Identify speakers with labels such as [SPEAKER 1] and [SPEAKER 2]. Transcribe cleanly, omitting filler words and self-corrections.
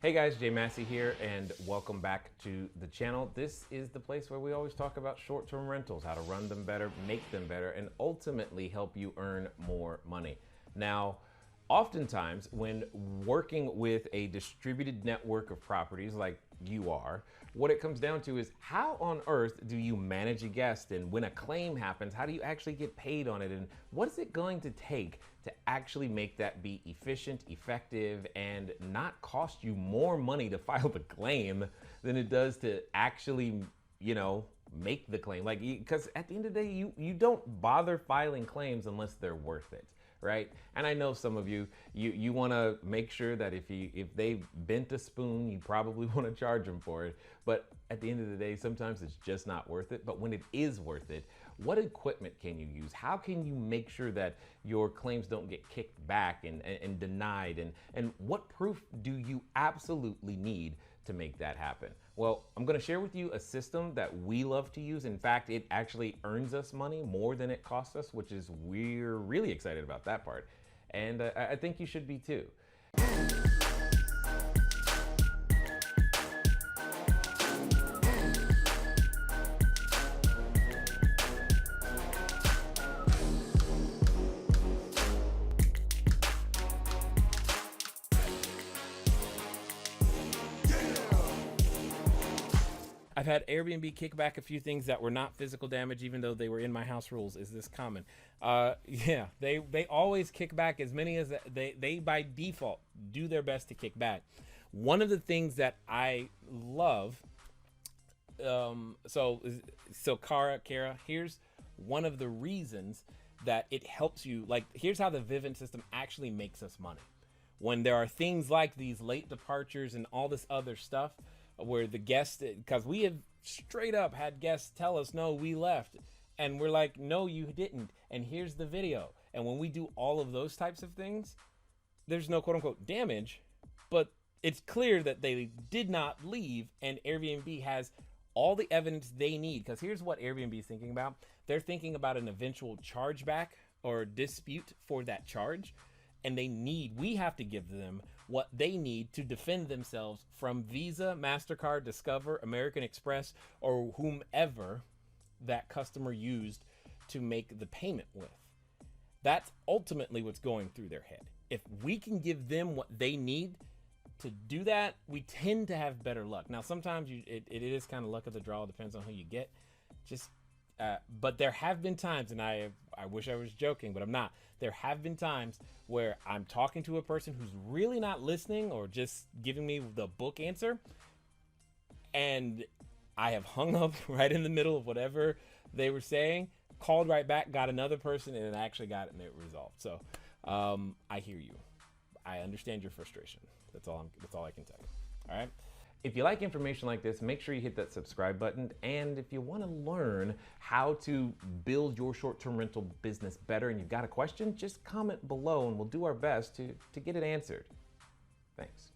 [SPEAKER 1] Hey guys, Jay Massey here, and welcome back to the channel. This is the place where we always talk about short-term rentals, how to run them better, make them better, and ultimately help you earn more money. Now, oftentimes when working with a distributed network of properties like you are, what it comes down to is how on earth do you manage a guest, and when a claim happens, how do you actually get paid on it, and what is it going to take to actually make that be efficient, effective, and not cost you more money to file the claim than it does to actually, make the claim. Like, because at the end of the day, you don't bother filing claims unless they're worth it. Right? And I know some of you want to make sure that if they bent a spoon, you probably want to charge them for it. But at the end of the day, sometimes it's just not worth it. But when it is worth it, what equipment can you use? How can you make sure that your claims don't get kicked back and denied? And what proof do you absolutely need to make that happen? Well, I'm going to share with you a system that we love to use. In fact, it actually earns us money more than it costs us, which is we're really excited about that part. And I think you should be too. I've had Airbnb kick back a few things that were not physical damage, even though they were in my house rules. Is this common? Yeah, they always kick back as many as they by default do their best to kick back. One of the things that I love, Kara, here's one of the reasons that it helps you. Like, here's how the Vivint system actually makes us money. When there are things like these late departures and all this other stuff, where the guest, because we have straight up had guests tell us, no, we left. And we're like, no, you didn't. And here's the video. And when we do all of those types of things, there's no quote unquote damage, but it's clear that they did not leave, and Airbnb has all the evidence they need. Because here's what Airbnb is thinking about. They're thinking about an eventual chargeback or dispute for that charge. And we have to give them what they need to defend themselves from Visa, MasterCard, Discover, American Express, or whomever that customer used to make the payment with. That's ultimately what's going through their head. If we can give them what they need to do that, we tend to have better luck. Now, sometimes it is kind of luck of the draw, depends on who you get. But there have been times, and I wish I was joking, but I'm not. There have been times where I'm talking to a person who's really not listening or just giving me the book answer, and I have hung up right in the middle of whatever they were saying, called right back, got another person, and it actually got it resolved. So I hear you. I understand your frustration. That's all I can tell you. All right. If you like information like this, make sure you hit that subscribe button. And if you want to learn how to build your short-term rental business better and you've got a question, just comment below and we'll do our best to get it answered. Thanks.